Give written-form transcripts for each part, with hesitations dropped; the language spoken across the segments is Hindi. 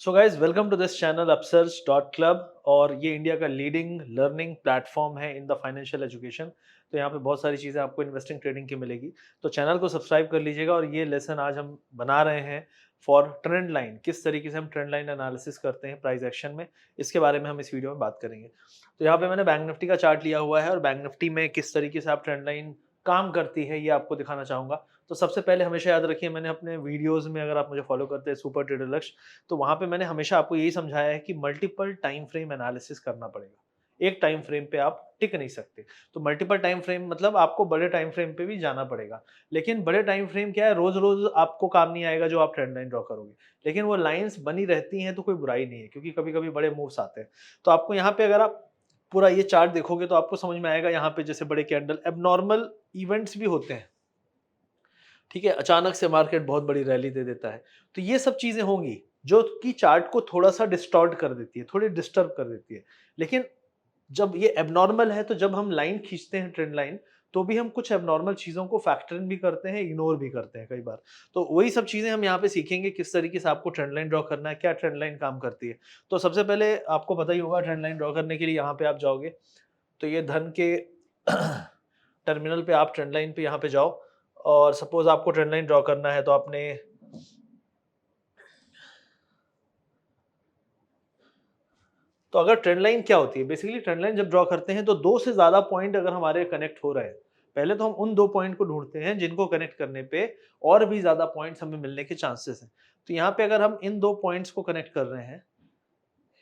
So guys welcome to this channel Upsearch dot club. और ये इंडिया का लीडिंग लर्निंग प्लेटफॉर्म है इन द फाइनेंशियल एजुकेशन। तो यहाँ पे बहुत सारी चीज़ें आपको इन्वेस्टिंग ट्रेडिंग की मिलेगी। तो चैनल को सब्सक्राइब कर लीजिएगा। और ये लेसन आज हम बना रहे हैं फॉर ट्रेंड लाइन, किस तरीके से हम ट्रेंड लाइन एनालिसिस करते हैं प्राइस एक्शन में, इसके बारे में हम इस वीडियो में बात करेंगे। तो यहाँ पे मैंने बैंक निफ्टी का चार्ट लिया हुआ है और बैंक निफ्टी में किस तरीके से आप ट्रेंड लाइन काम करती है ये आपको दिखाना चाहूँगा। तो सबसे पहले हमेशा याद रखिए, मैंने अपने वीडियोज़ में, अगर आप मुझे फॉलो करते हैं सुपर ट्रेडर लक्ष्य, तो वहाँ पे मैंने हमेशा आपको यही समझाया है कि मल्टीपल टाइम फ्रेम एनालिसिस करना पड़ेगा। एक टाइम फ्रेम पे आप टिक नहीं सकते। तो मल्टीपल टाइम फ्रेम मतलब आपको बड़े टाइम फ्रेम पे भी जाना पड़ेगा। लेकिन बड़े टाइम फ्रेम क्या है, रोज-रोज आपको काम नहीं आएगा जो आप ट्रेंड लाइन ड्रॉ करोगे। लेकिन वो लाइन्स बनी रहती हैं तो कोई बुराई नहीं है, क्योंकि कभी-कभी बड़े मूव्स आते हैं। तो आपको यहाँ पे अगर आप पूरा ये चार्ट देखोगे तो आपको समझ में आएगा, यहाँ पे जैसे बड़े कैंडल एब्नॉर्मल इवेंट्स भी होते हैं। ठीक है, अचानक से मार्केट बहुत बड़ी रैली दे देता है। तो ये सब चीज़ें होंगी जो कि चार्ट को थोड़ा-सा डिस्टॉर्ट कर देती है, थोड़ी डिस्टर्ब कर देती है। लेकिन जब ये एब्नॉर्मल है तो जब हम लाइन खींचते हैं ट्रेंड लाइन, तो भी हम कुछ एब्नॉर्मल चीज़ों को फैक्टर इन भी करते हैं, इग्नोर भी करते हैं कई बार। तो वही सब चीज़ें हम यहाँ पे सीखेंगे, किस तरीके से आपको ट्रेंड लाइन ड्रॉ करना है, क्या ट्रेंड लाइन काम करती है। तो सबसे पहले आपको पता ही होगा, ट्रेंड लाइन ड्रॉ करने के लिए यहाँ पे आप जाओगे, तो ये धन के टर्मिनल पे आप ट्रेंड लाइन पे यहाँ पे जाओ। और सपोज आपको ट्रेंड लाइन ड्रॉ करना है तो आपने, तो अगर ट्रेंड लाइन क्या होती है, बेसिकली ट्रेंड लाइन जब ड्रॉ करते हैं तो दो से ज्यादा पॉइंट अगर हमारे कनेक्ट हो रहे हैं, पहले तो हम उन दो पॉइंट को ढूंढते हैं जिनको कनेक्ट करने पे और भी ज्यादा पॉइंट्स हमें मिलने के चांसेस हैं। तो यहाँ पे अगर हम इन दो पॉइंट्स को कनेक्ट कर रहे हैं,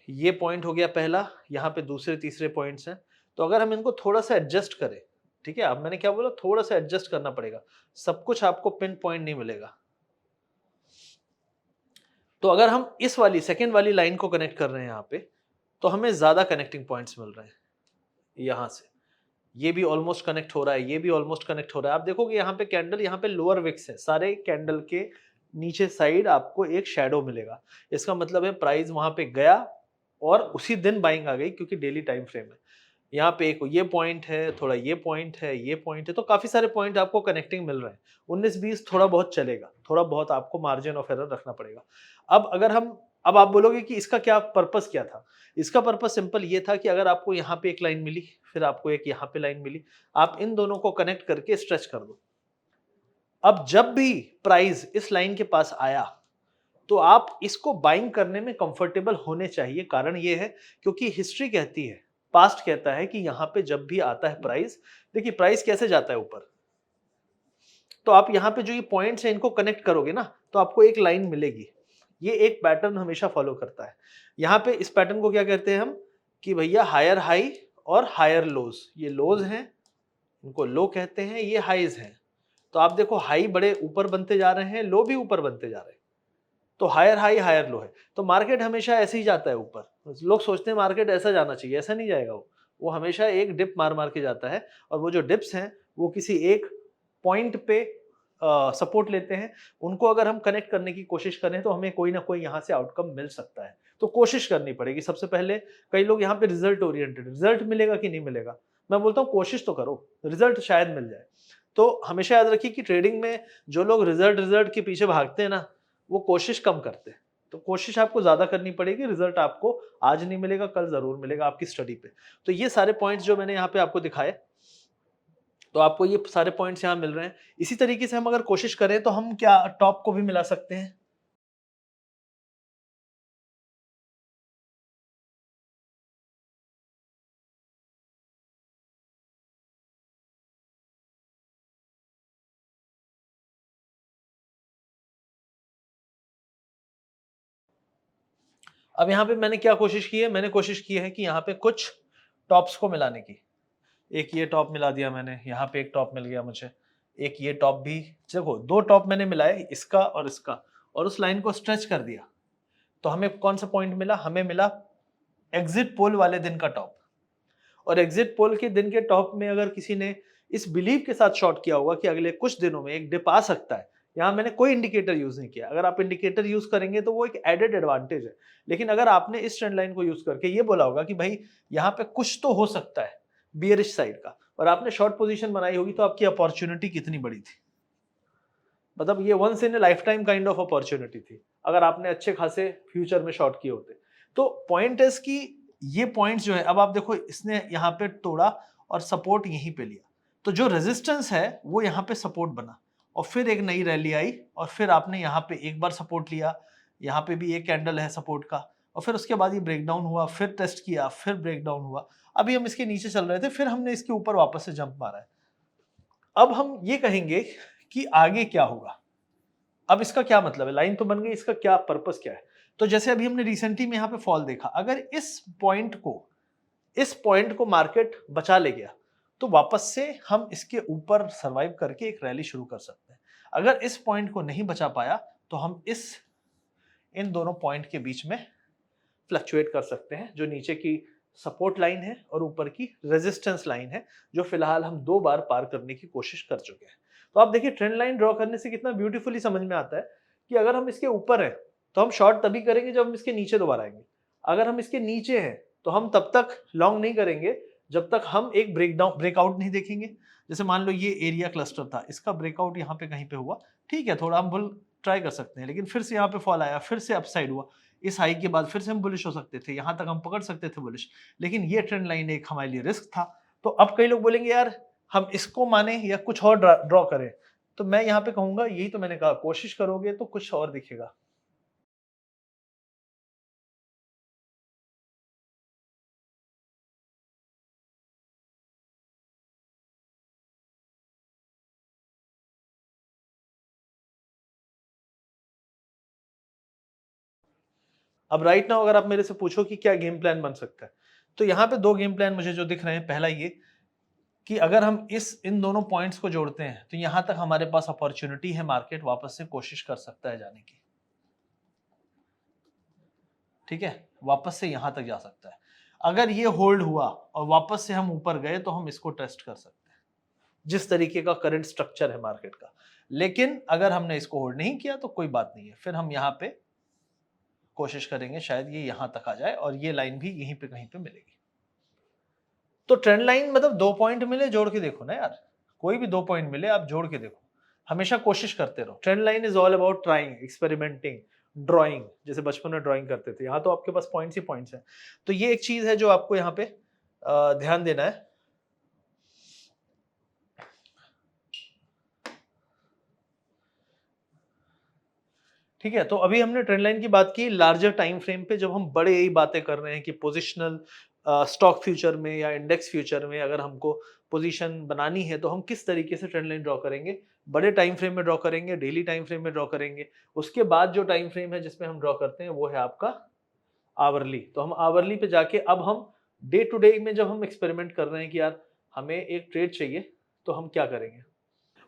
ये पॉइंट हो गया पहला, यहाँ पे दूसरे तीसरे पॉइंट्स हैं। तो अगर हम इनको थोड़ा सा एडजस्ट करें, ठीक है, अब मैंने क्या बोला, थोड़ा सा एडजस्ट करना पड़ेगा, सब कुछ आपको पिन पॉइंट नहीं मिलेगा। तो अगर हम इस वाली सेकेंड वाली लाइन को कनेक्ट कर रहे हैं यहाँ पे, तो हमें ज्यादा कनेक्टिंग पॉइंट्स मिल रहे हैं। यहाँ से ये भी ऑलमोस्ट कनेक्ट हो रहा है, ये भी ऑलमोस्ट कनेक्ट हो रहा है। आप देखोगे यहाँ पे कैंडल, यहाँ पे लोअर विक्स है, सारे कैंडल के नीचे साइड आपको एक शेडो मिलेगा। इसका मतलब है प्राइस वहां पे गया और उसी दिन बाइंग आ गई, क्योंकि डेली टाइम फ्रेम है। यहाँ पे एक ये पॉइंट है, थोड़ा ये पॉइंट है, ये पॉइंट है, तो काफी सारे पॉइंट आपको कनेक्टिंग मिल रहे हैं। 19-20 थोड़ा बहुत चलेगा, थोड़ा बहुत आपको मार्जिन ऑफ एरर रखना पड़ेगा। अब अगर हम, अब आप बोलोगे कि इसका क्या पर्पस क्या था। इसका पर्पस सिंपल ये था कि अगर आपको यहाँ पे एक लाइन मिली, फिर आपको एक यहाँ पे लाइन मिली, आप इन दोनों को कनेक्ट करके स्ट्रेच कर दो। अब जब भी प्राइस इस लाइन के पास आया, तो आप इसको बाइंग करने में कंफर्टेबल होने चाहिए। कारण ये है क्योंकि हिस्ट्री कहती है, पास्ट कहता है कि यहाँ पे जब भी आता है प्राइस, देखिए प्राइस कैसे जाता है ऊपर, तो आप यहाँ पे जो ये पॉइंट्स हैं इनको कनेक्ट करोगे ना, तो आपको एक लाइन मिलेगी। ये एक पैटर्न हमेशा फॉलो करता है। यहाँ पे इस पैटर्न को क्या कहते हैं हम, कि भैया हायर हाई और हायर लोज, ये लोज हैं, इनको लो कहते हैं, ये हाईज हैं। तो आप देखो, हाई बड़े ऊपर बनते जा रहे हैं, लो भी ऊपर बनते जा रहे हैं। तो हायर हाई हायर लो है, तो मार्केट हमेशा ऐसे ही जाता है ऊपर। लोग सोचते हैं मार्केट ऐसा जाना चाहिए, ऐसा नहीं जाएगा। वो हमेशा एक डिप मार मार के जाता है। और वो जो डिप्स हैं वो किसी एक पॉइंट पे सपोर्ट लेते हैं। उनको अगर हम कनेक्ट करने की कोशिश करें तो हमें कोई ना कोई यहाँ से आउटकम मिल सकता है। तो कोशिश करनी पड़ेगी सबसे पहले। कई लोग यहाँ पे रिजल्ट ओरिएंटेड, रिजल्ट मिलेगा कि नहीं मिलेगा, मैं बोलता हूँ कोशिश तो करो, रिजल्ट शायद मिल जाए। तो हमेशा याद रखिए कि ट्रेडिंग में जो लोग रिजल्ट रिजल्ट के पीछे भागते हैं ना, वो कोशिश कम करते हैं। तो कोशिश आपको ज़्यादा करनी पड़ेगी, रिज़ल्ट आपको आज नहीं मिलेगा, कल ज़रूर मिलेगा आपकी स्टडी पे। तो ये सारे पॉइंट्स जो मैंने यहाँ पे आपको दिखाए, तो आपको ये सारे पॉइंट्स यहाँ मिल रहे हैं। इसी तरीके से हम अगर कोशिश करें तो हम क्या टॉप को भी मिला सकते हैं। अब यहाँ पे मैंने क्या कोशिश की है, मैंने कोशिश की है कि यहाँ पे कुछ टॉप्स को मिलाने की। एक ये टॉप मिला दिया मैंने, यहाँ पे एक टॉप मिल गया मुझे, एक ये टॉप भी। देखो, दो टॉप मैंने मिलाए, इसका और इसका, और उस लाइन को स्ट्रेच कर दिया। तो हमें कौन सा पॉइंट मिला, हमें मिला एग्जिट पोल वाले दिन का टॉप। और एग्जिट पोल के दिन के टॉप में अगर किसी ने इस बिलीव के साथ शॉर्ट किया होगा कि अगले कुछ दिनों में एक डिप आ सकता है, यहाँ मैंने कोई इंडिकेटर यूज नहीं किया। अगर आप इंडिकेटर यूज करेंगे तो वो एक एडेड एडवांटेज है। लेकिन अगर आपने इस ट्रेंड लाइन को यूज करके ये बोला होगा कि भाई यहाँ पे कुछ तो हो सकता है बियरिश साइड का, और आपने शॉर्ट पोजीशन बनाई होगी, तो आपकी अपॉर्चुनिटी कितनी बड़ी थी। मतलब ये once in a lifetime kind of opportunity थी। अगर आपने अच्छे खासे फ्यूचर में शॉर्ट किए होते। तो पॉइंट इज कि ये पॉइंट जो है, अब आप देखो इसने यहाँ पे तोड़ा और सपोर्ट यहीं पे लिया, तो जो रेजिस्टेंस है वो यहाँ पे सपोर्ट बना और फिर एक नई रैली आई और फिर आपने यहाँ पे एक बार सपोर्ट लिया, यहाँ पे भी एक कैंडल है सपोर्ट का, और फिर उसके बाद ये ब्रेकडाउन हुआ, फिर टेस्ट किया, फिर ब्रेकडाउन हुआ, अभी हम इसके नीचे चल रहे थे, फिर हमने इसके ऊपर वापस से जंप मारा है। अब हम ये कहेंगे कि आगे क्या होगा। अब इसका क्या मतलब है, लाइन तो बन गई, इसका क्या पर्पस क्या है। तो जैसे अभी हमने रिसेंटली में यहाँ पे फॉल देखा, अगर इस पॉइंट को मार्केट बचा ले गया तो वापस से हम इसके ऊपर सरवाइव करके एक रैली शुरू कर सकते हैं। अगर इस पॉइंट को नहीं बचा पाया तो हम इन दोनों पॉइंट के बीच में फ्लक्चुएट कर सकते हैं, जो नीचे की सपोर्ट लाइन है और ऊपर की रेजिस्टेंस लाइन है, जो फिलहाल हम 2 बार पार करने की कोशिश कर चुके हैं। तो आप देखिए ट्रेंड लाइन ड्रॉ करने से कितना ब्यूटीफुली समझ में आता है कि अगर हम इसके ऊपर हैं तो हम शॉर्ट तभी करेंगे जब हम इसके नीचे दोबारा आएंगे। अगर हम इसके नीचे हैं तो हम तब तक लॉन्ग नहीं करेंगे जब तक हम एक ब्रेकआउट नहीं देखेंगे। जैसे मान लो ये एरिया क्लस्टर था, इसका ब्रेकआउट यहाँ पे कहीं पे हुआ, ठीक है, थोड़ा हम बुल ट्राई कर सकते हैं, लेकिन फिर से यहाँ पे फॉल आया, फिर से अपसाइड हुआ, इस हाई के बाद फिर से हम बुलिश हो सकते थे, यहाँ तक हम पकड़ सकते थे बुलिश, लेकिन ये ट्रेंड लाइन एक हमारे लिए रिस्क था। तो अब कई लोग बोलेंगे यार हम इसको माने या कुछ और ड्रॉ करें, तो मैं यहाँ पे कहूंगा यही तो मैंने कहा, कोशिश करोगे तो कुछ और दिखेगा। अब राइट नाउ अगर आप मेरे से पूछो कि क्या गेम प्लान बन सकता है, तो यहाँ पे 2 गेम प्लान मुझे जो दिख रहे हैं। पहला ये कि अगर हम इन दोनों पॉइंट्स को जोड़ते हैं तो यहाँ तक हमारे पास अपॉर्चुनिटी है, मार्केट वापस से कोशिश कर सकता है जाने की, ठीक है, वापस से यहाँ तक जा सकता है। अगर ये होल्ड हुआ और वापस से हम ऊपर गए तो हम इसको टेस्ट कर सकते हैं, जिस तरीके का करंट स्ट्रक्चर है मार्केट का। लेकिन अगर हमने इसको होल्ड नहीं किया तो कोई बात नहीं है, फिर हम यहाँ पे कोशिश करेंगे शायद ये यहां तक आ जाए और ये लाइन भी यहीं पे कहीं पे मिलेगी। तो ट्रेंड लाइन मतलब 2 पॉइंट मिले जोड़ के देखो ना यार, कोई भी 2 पॉइंट मिले आप जोड़ के देखो, हमेशा कोशिश करते रहो। Trend line is all about trying, experimenting, drawing, जैसे बचपन में ड्राइंग करते थे, यहाँ तो आपके पास पॉइंट्स ही पॉइंट्स हैं। तो ये एक चीज है जो आपको यहाँ पे ध्यान देना है। ठीक है, तो अभी हमने ट्रेंड लाइन की बात की लार्जर टाइम फ्रेम पे, जब हम बड़े यही बातें कर रहे हैं कि पोजिशनल स्टॉक फ्यूचर में या इंडेक्स फ्यूचर में अगर हमको पोजीशन बनानी है तो हम किस तरीके से ट्रेंड लाइन ड्रॉ करेंगे, बड़े टाइम फ्रेम में ड्रॉ करेंगे, डेली टाइम फ्रेम में ड्रॉ करेंगे। उसके बाद जो टाइम फ्रेम है जिसमें हम ड्रॉ करते हैं वो है आपका आवरली। तो हम आवरली पे जाके अब हम डे टू डे में जब हम एक्सपेरिमेंट कर रहे हैं कि यार हमें एक ट्रेड चाहिए तो हम क्या करेंगे।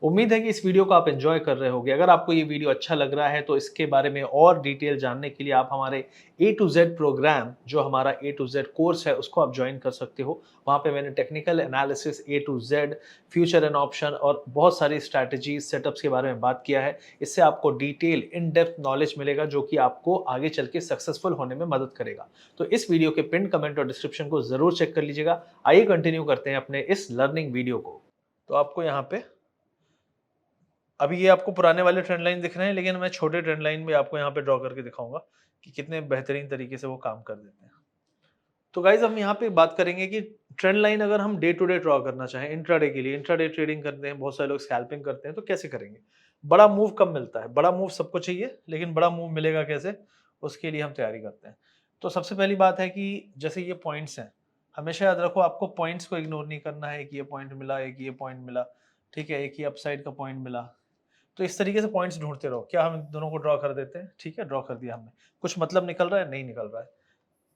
उम्मीद है कि इस वीडियो को आप एंजॉय कर रहे होंगे। अगर आपको ये वीडियो अच्छा लग रहा है तो इसके बारे में और डिटेल जानने के लिए आप हमारे A to Z प्रोग्राम, जो हमारा A to Z कोर्स है, उसको आप ज्वाइन कर सकते हो। वहाँ पे मैंने technical analysis, A to Z, future and option और बहुत सारी स्ट्रैटेजीज, सेटअप्स के बारे में बात किया है। इससे आपको डिटेल, इन डेप्थ नॉलेज मिलेगा जो कि आपको आगे चल के सक्सेसफुल होने में मदद करेगा। तो इस वीडियो के पिन कमेंट और डिस्क्रिप्शन को जरूर चेक कर लीजिएगा। आइए कंटिन्यू करते हैं अपने इस लर्निंग वीडियो को। तो आपको यहाँ पे अभी ये आपको पुराने वाले ट्रेंड लाइन दिख रहे हैं, लेकिन मैं छोटे ट्रेंड लाइन भी आपको यहाँ पे ड्रॉ करके दिखाऊंगा कि कितने बेहतरीन तरीके से वो काम कर देते हैं। तो गाइज हम यहाँ पे बात करेंगे कि ट्रेंड लाइन अगर हम डे टू डे ड्रॉ करना चाहें, इंट्राडे के लिए, इंट्राडे ट्रेडिंग करते हैं, बहुत सारे लोग स्कैल्पिंग करते हैं, तो कैसे करेंगे। बड़ा मूव कब मिलता है, बड़ा मूव सबको चाहिए, लेकिन बड़ा मूव मिलेगा कैसे, उसके लिए हम तैयारी करते हैं। तो सबसे पहली बात है कि जैसे ये पॉइंट्स हैं, हमेशा याद रखो आपको पॉइंट्स को इग्नोर नहीं करना है। एक ये पॉइंट मिला, एक ये पॉइंट मिला, ठीक है, एक ही अपसाइड का पॉइंट मिला, तो इस तरीके से पॉइंट्स ढूंढते रहो। क्या हम दोनों को ड्रॉ कर देते हैं, ठीक है, ड्रॉ कर दिया हमने, कुछ मतलब निकल रहा है, नहीं निकल रहा है।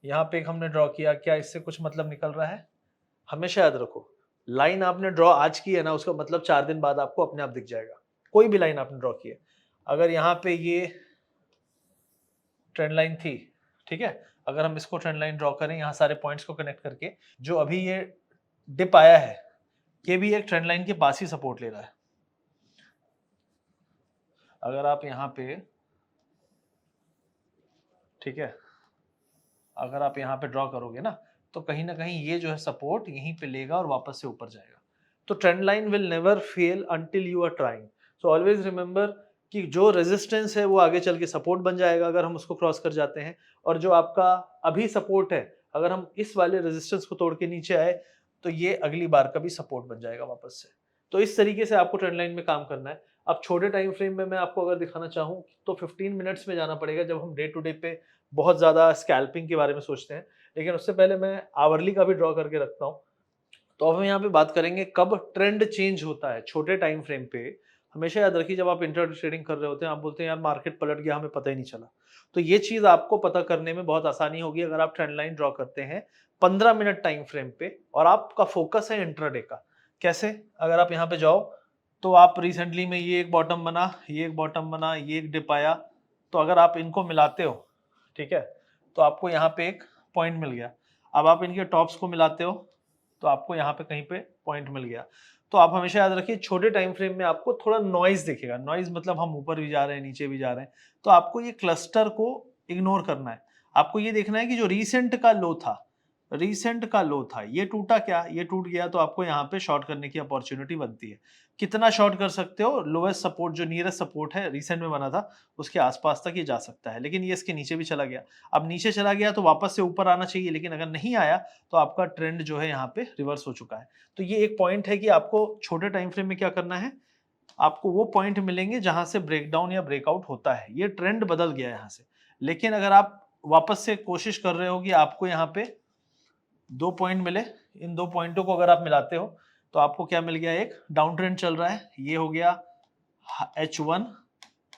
यहाँ पे एक हमने ड्रॉ किया, क्या इससे कुछ मतलब निकल रहा है। हमेशा याद रखो लाइन आपने ड्रॉ आज की है ना, उसका मतलब 4 दिन बाद आपको अपने आप दिख जाएगा। कोई भी लाइन आपने ड्रॉ की है, अगर यहाँ पे ये ट्रेंड लाइन थी, ठीक है, अगर हम इसको ट्रेंड लाइन ड्रॉ करें यहाँ सारे पॉइंट्स को कनेक्ट करके, जो अभी ये डिप आया है ये भी एक ट्रेंड लाइन के पास ही सपोर्ट ले रहा है। अगर आप यहाँ पे, ठीक है, अगर आप यहाँ पे ड्रॉ करोगे ना तो कहीं ना कहीं ये जो है सपोर्ट यहीं पे लेगा और वापस से ऊपर जाएगा। तो trend line will never fail until you are trying. So always remember कि जो रेजिस्टेंस है वो आगे चल के सपोर्ट बन जाएगा अगर हम उसको क्रॉस कर जाते हैं, और जो आपका अभी सपोर्ट है अगर हम इस वाले रेजिस्टेंस को तोड़ के नीचे आए तो ये अगली बार का भी सपोर्ट बन जाएगा वापस से। तो इस तरीके से आपको ट्रेंड लाइन में काम करना है। अब छोटे टाइम फ्रेम में मैं आपको अगर दिखाना चाहूँ तो 15 मिनट्स में जाना पड़ेगा जब हम डे टू डे पे बहुत ज़्यादा स्कैल्पिंग के बारे में सोचते हैं। लेकिन उससे पहले मैं आवरली का भी ड्रॉ करके रखता हूँ। तो अब हम यहाँ पे बात करेंगे कब ट्रेंड चेंज होता है छोटे टाइम फ्रेम पे। हमेशा याद रखिए जब आप इंट्राडे ट्रेडिंग कर रहे होते हैं आप बोलते हैं यार मार्केट पलट गया हमें पता ही नहीं चला। तो ये चीज़ आपको पता करने में बहुत आसानी होगी अगर आप ट्रेंड लाइन ड्रॉ करते हैं 15 मिनट टाइम फ्रेम पे और आपका फोकस है इंट्राडे का। कैसे? अगर आप यहाँ पे जाओ तो आप रिसेंटली में ये एक बॉटम बना, ये एक बॉटम बना, ये एक डिप आया, तो अगर आप इनको मिलाते हो, ठीक है, तो आपको यहाँ पे एक पॉइंट मिल गया। अब आप इनके टॉप्स को मिलाते हो तो आपको यहाँ पे कहीं पे पॉइंट मिल गया। तो आप हमेशा याद रखिए छोटे टाइम फ्रेम में आपको थोड़ा नॉइज दिखेगा। नॉइज मतलब हम ऊपर भी जा रहे हैं, नीचे भी जा रहे हैं। तो आपको ये क्लस्टर को इग्नोर करना है। आपको ये देखना है कि जो रीसेंट का लो था, रीसेंट का लो था, ये टूटा क्या? ये टूट गया, तो आपको यहाँ पे शॉर्ट करने की अपॉर्चुनिटी बनती है। कितना शॉर्ट कर सकते हो? लोएस्ट सपोर्ट जो नियरेस्ट सपोर्ट है रिसेंट में बना था उसके आसपास तक ये जा सकता है, लेकिन ये इसके नीचे भी चला गया। अब नीचे चला गया तो वापस से ऊपर आना चाहिए, लेकिन अगर नहीं आया तो आपका ट्रेंड जो है यहाँ पे रिवर्स हो चुका है। तो ये एक पॉइंट है कि आपको छोटे टाइम फ्रेम में क्या करना है, आपको वो पॉइंट मिलेंगे जहां से ब्रेकडाउन या ब्रेकआउट होता है। ये ट्रेंड बदल गया है यहाँ से। लेकिन अगर आप वापस से कोशिश कर रहे हो कि आपको यहाँ पे 2 पॉइंट मिले, इन 2 पॉइंटों को अगर आप मिलाते हो तो आपको क्या मिल गया, एक डाउन ट्रेंड चल रहा है, ये हो गया H1,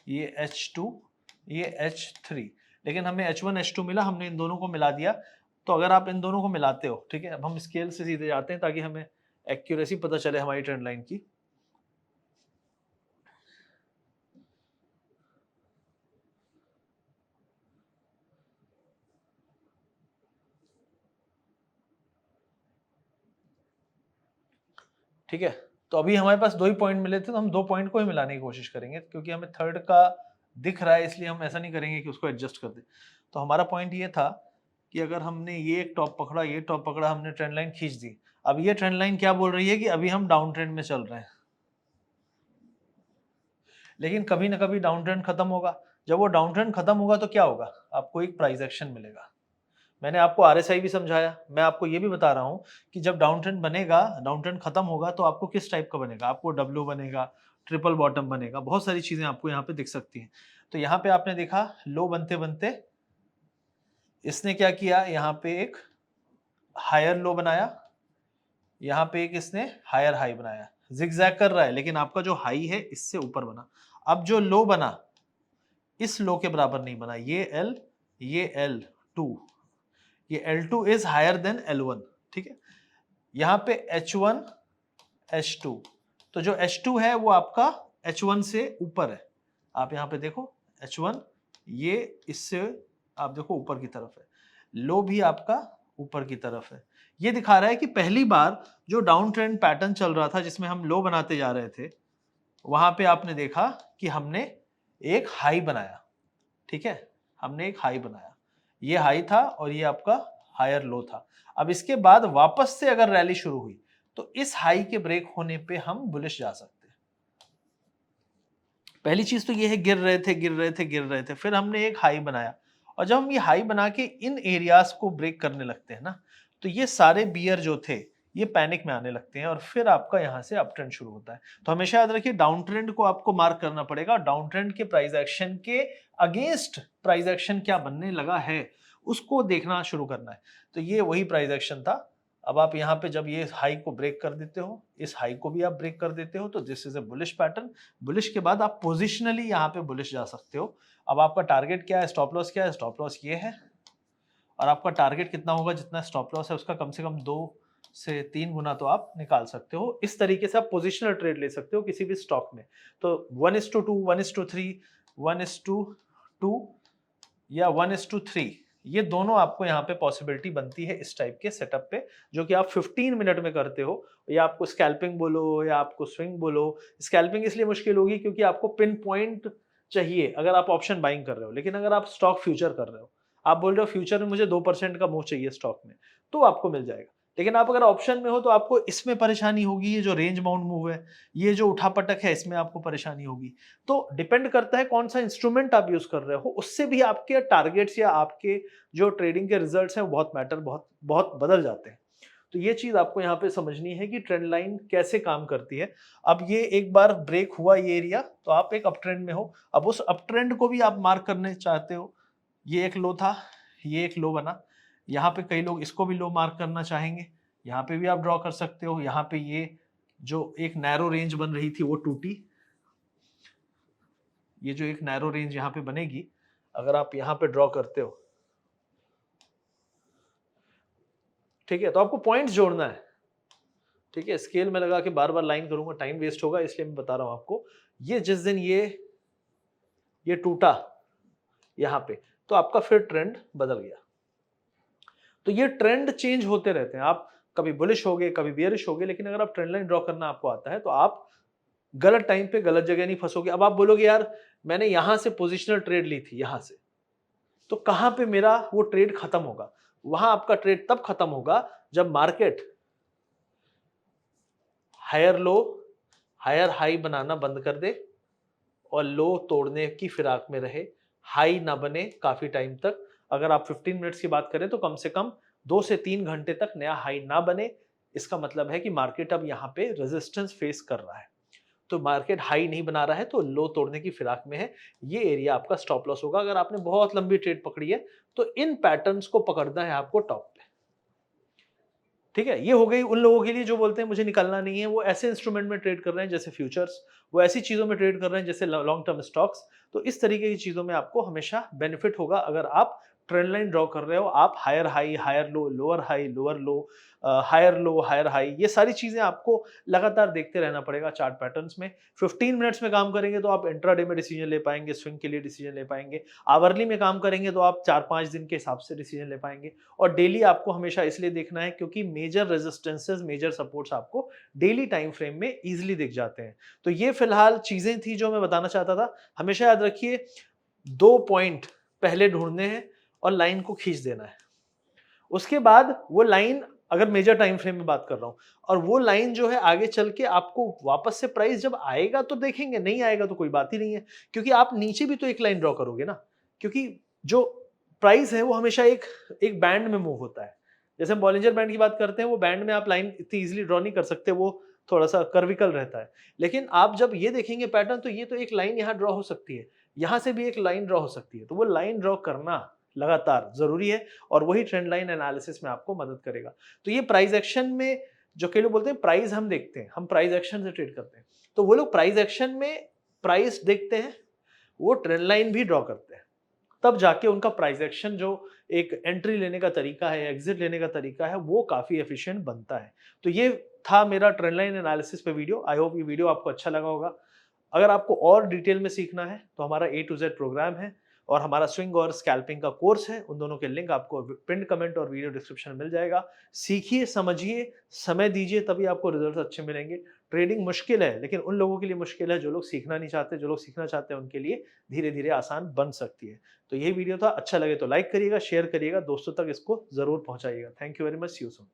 ये H2, ये H3। लेकिन हमें H1 H2 मिला, हमने इन दोनों को मिला दिया। तो अगर आप इन दोनों को मिलाते हो, ठीक है, अब हम स्केल से सीधे जाते हैं ताकि हमें एक्यूरेसी पता चले हमारी ट्रेंड लाइन की। ठीक है, तो अभी हमारे पास 2 ही पॉइंट मिले थे, तो हम 2 पॉइंट को ही मिलाने की कोशिश करेंगे, क्योंकि हमें थर्ड का दिख रहा है इसलिए हम ऐसा नहीं करेंगे कि उसको एडजस्ट कर दें। तो हमारा पॉइंट ये था कि अगर हमने ये एक टॉप पकड़ा, ये टॉप पकड़ा, हमने ट्रेंड लाइन खींच दी। अब ये ट्रेंड लाइन क्या बोल रही है कि अभी हम डाउन ट्रेंड में चल रहे हैं। लेकिन कभी ना कभी डाउन ट्रेंड खत्म होगा। जब वो डाउन ट्रेंड खत्म होगा तो क्या होगा, आपको एक प्राइस एक्शन मिलेगा। मैंने आपको आरएसआई भी समझाया, मैं आपको ये भी बता रहा हूँ कि जब डाउन ट्रेंड बनेगा, डाउन ट्रेंड खत्म होगा तो आपको किस टाइप का बनेगा, आपको डब्ल्यू बनेगा, ट्रिपल बॉटम बनेगा, बहुत सारी चीजें आपको यहाँ पे दिख सकती हैं। तो यहाँ पे आपने देखा लो बनते बनते इसने क्या किया, यहाँ पे एक हायर लो बनाया, यहाँ पे एक इसने हायर हाई बनाया, जिगजैग कर रहा है, लेकिन आपका जो हाई है इससे ऊपर बना। अब जो लो बना इस लो के बराबर नहीं बना, ये L2, ये L2 is higher than L1, ठीक है। यहाँ पे H1 H2, तो जो H2 है वो आपका H1 से ऊपर है। आप यहाँ पे देखो H1 ये इससे आप देखो ऊपर की तरफ है, लो भी आपका ऊपर की तरफ है। ये दिखा रहा है कि पहली बार जो डाउन ट्रेंड पैटर्न चल रहा था जिसमें हम लो बनाते जा रहे थे, वहां पे आपने देखा कि हमने एक हाई बनाया, ठीक है, हमने एक हाई बनाया, ये हाई था और ये आपका हायर लो था। अब इसके बाद वापस से अगर रैली शुरू हुई तो इस हाई के ब्रेक होने पे हम बुलिश जा सकते हैं। पहली चीज तो ये है गिर रहे थे गिर रहे थे गिर रहे थे, फिर हमने एक हाई बनाया, और जब हम ये हाई बना के इन एरियाज को ब्रेक करने लगते हैं ना, तो ये सारे बियर जो थे ये पैनिक में आने लगते हैं और फिर आपका यहां से अप ट्रेंड शुरू होता है। तो हमेशा याद रखिए डाउन ट्रेंड को आपको मार्क करना पड़ेगा, डाउन ट्रेंड के प्राइस एक्शन के अगेंस्ट प्राइस एक्शन क्या बनने लगा है उसको देखना शुरू करना है। तो ये वही प्राइस एक्शन था। अब आप यहाँ पे जब ये हाई को ब्रेक कर देते हो, इस हाई को भी आप ब्रेक कर देते हो, तो this is a bullish pattern. Bullish के बाद आप पोजिशनली यहाँ पे बुलिश जा सकते हो। अब आपका टारगेट क्या है, स्टॉप लॉस क्या है, स्टॉप लॉस ये है, और आपका टारगेट कितना होगा, जितना स्टॉप लॉस है उसका कम से कम 2 से 3 गुना तो आप निकाल सकते हो। इस तरीके से आप पोजिशनल ट्रेड ले सकते हो किसी भी स्टॉक में। तो 1:2, 1:3, 1:2 या 1:3, ये दोनों आपको यहाँ पे पॉसिबिलिटी बनती है इस टाइप के सेटअप पे, जो कि आप 15 मिनट में करते हो। या आपको स्कैल्पिंग बोलो या आपको स्विंग बोलो। स्कैल्पिंग इसलिए मुश्किल होगी क्योंकि आपको पिन पॉइंट चाहिए अगर आप ऑप्शन बाइंग कर रहे हो, लेकिन अगर आप स्टॉक फ्यूचर कर रहे हो, आप बोल रहे हो फ्यूचर में मुझे 2% का मूव चाहिए स्टॉक में, तो आपको मिल जाएगा। लेकिन आप अगर ऑप्शन में हो तो आपको इसमें परेशानी होगी, ये जो रेंज बाउंड मूव है, ये जो उठापटक है, इसमें आपको परेशानी होगी। तो डिपेंड करता है कौन सा इंस्ट्रूमेंट आप यूज कर रहे हो, उससे भी आपके टारगेट्स या आपके जो ट्रेडिंग के रिजल्ट्स हैं वो बहुत मैटर बहुत बहुत बदल जाते हैं। तो ये चीज आपको यहाँ पे समझनी है कि ट्रेंड लाइन कैसे काम करती है। अब ये एक बार ब्रेक हुआ ये एरिया, तो आप एक अप ट्रेंड में हो, अब उस अप ट्रेंड को भी आप मार्क करने चाहते हो। ये एक लो था, ये एक लो बना, यहाँ पे कई लोग इसको भी लो मार्क करना चाहेंगे, यहाँ पे भी आप ड्रॉ कर सकते हो। यहाँ पे ये जो एक नैरो रेंज बन रही थी वो टूटी, ये जो एक नैरो रेंज यहाँ पे बनेगी, अगर आप यहाँ पे ड्रॉ करते हो, ठीक है, तो आपको पॉइंट्स जोड़ना है। ठीक है, स्केल में लगा के बार बार लाइन करूंगा, टाइम वेस्ट होगा, इसलिए मैं बता रहा हूं आपको। ये जिस दिन ये टूटा यहाँ पे, तो आपका फिर ट्रेंड बदल गया। तो ये ट्रेंड चेंज होते रहते हैं, आप कभी बुलिश हो गए, कभी बियरिश हो गए, लेकिन अगर आप ट्रेंड लाइन ड्रॉ करना आपको आता है तो आप गलत टाइम पे गलत जगह नहीं फंसोगे। अब आप बोलोगे यार मैंने यहां से पोजिशनल ट्रेड ली थी यहां से, तो कहां पे मेरा वो ट्रेड खत्म होगा? वहां आपका ट्रेड तब खत्म होगा जब market higher low higher high बनाना बंद कर दे और लो तोड़ने की फिराक में रहे, हाई ना बने काफी टाइम तक। अगर आप 15 मिनट्स की बात करें तो कम से कम 2 से 3 घंटे तक नया हाई ना बने, इसका मतलब है कि मार्केट अब यहाँ पे रेजिस्टेंस फेस कर रहा है। तो मार्केट हाई नहीं बना रहा है तो लो तोड़ने की फिराक में है, ये एरिया आपका स्टॉप लॉस होगा। अगर आपने बहुत लंबी ट्रेड पकड़ी है तो इन पैटर्न्स को पकड़ना है आपको टॉप पे। ठीक है, ये हो गई उन लोगों के लिए जो बोलते हैं मुझे निकलना नहीं है, वो ऐसे इंस्ट्रूमेंट में ट्रेड कर रहे हैं जैसे फ्यूचर्स, वो ऐसी चीजों में ट्रेड कर रहे हैं जैसे लॉन्ग टर्म स्टॉक्स। तो इस तरीके की चीजों में आपको हमेशा बेनिफिट होगा अगर आप ट्रेंड लाइन ड्रॉ कर रहे हो। आप higher high higher low, lower high lower low, higher low higher high, ये सारी चीजें आपको लगातार देखते रहना पड़ेगा चार्ट पैटर्न्स में। 15 मिनट्स में काम करेंगे तो आप इंट्राडे में डिसीजन ले पाएंगे, स्विंग के लिए डिसीजन ले पाएंगे। आवरली में काम करेंगे तो आप 4-5 दिन के हिसाब से डिसीजन ले पाएंगे। और डेली आपको हमेशा इसलिए देखना है क्योंकि मेजर रेजिस्टेंसेस मेजर सपोर्ट्स आपको डेली टाइम फ्रेम में इजीली दिख जाते हैं। तो ये फिलहाल चीजें थी जो मैं बताना चाहता था। हमेशा याद रखिए 2 पॉइंट पहले ढूंढने हैं और लाइन को खींच देना है। उसके बाद वो लाइन, अगर मेजर टाइम फ्रेम में बात कर रहा हूं, और वो लाइन जो है आगे चल के आपको वापस से प्राइस जब आएगा तो देखेंगे, नहीं आएगा तो कोई बात ही नहीं है। क्योंकि आप नीचे भी तो एक लाइन ड्रॉ करोगे ना, क्योंकि जो प्राइस है वो हमेशा एक एक बैंड में मूव होता है। जैसे हम बॉलिंजर बैंड की बात करते हैं, वो बैंड में आप लाइन इतनी इजीली ड्रॉ नहीं कर सकते, वो थोड़ा सा कर्विकल रहता है। लेकिन आप जब ये देखेंगे पैटर्न, तो ये तो एक लाइन यहाँ ड्रॉ हो सकती है, यहाँ से भी एक लाइन ड्रॉ हो सकती है। तो वो लाइन ड्रॉ करना लगातार जरूरी है और वही ट्रेंड लाइन एनालिसिस में आपको मदद करेगा। तो ये प्राइस एक्शन में, जो कई लोग बोलते हैं प्राइस हम देखते हैं, हम प्राइस एक्शन से ट्रेड करते हैं, तो वो लोग प्राइस एक्शन में प्राइस देखते हैं, वो ट्रेंड लाइन भी ड्रॉ करते हैं, तब जाके उनका प्राइस एक्शन जो एक एंट्री लेने का तरीका है, एग्जिट लेने का तरीका है, वो काफी एफिशिएंट बनता है। तो ये था मेरा ट्रेंड लाइन एनालिसिस पे वीडियो। आई होप ये वीडियो आपको अच्छा लगा होगा। अगर आपको और डिटेल में सीखना है तो हमारा A to Z प्रोग्राम है और हमारा स्विंग और स्कैल्पिंग का कोर्स है, उन दोनों के लिंक आपको पिन कमेंट और वीडियो डिस्क्रिप्शन में मिल जाएगा। सीखिए, समझिए, समय दीजिए, तभी आपको रिजल्ट अच्छे मिलेंगे। ट्रेडिंग मुश्किल है, लेकिन उन लोगों के लिए मुश्किल है जो लोग सीखना नहीं चाहते। जो लोग सीखना चाहते हैं उनके लिए धीरे धीरे आसान बन सकती है। तो यही वीडियो था, अच्छा लगे तो लाइक करिएगा, शेयर करिएगा, दोस्तों तक इसको जरूर पहुंचाइएगा। Thank you very much, see you soon.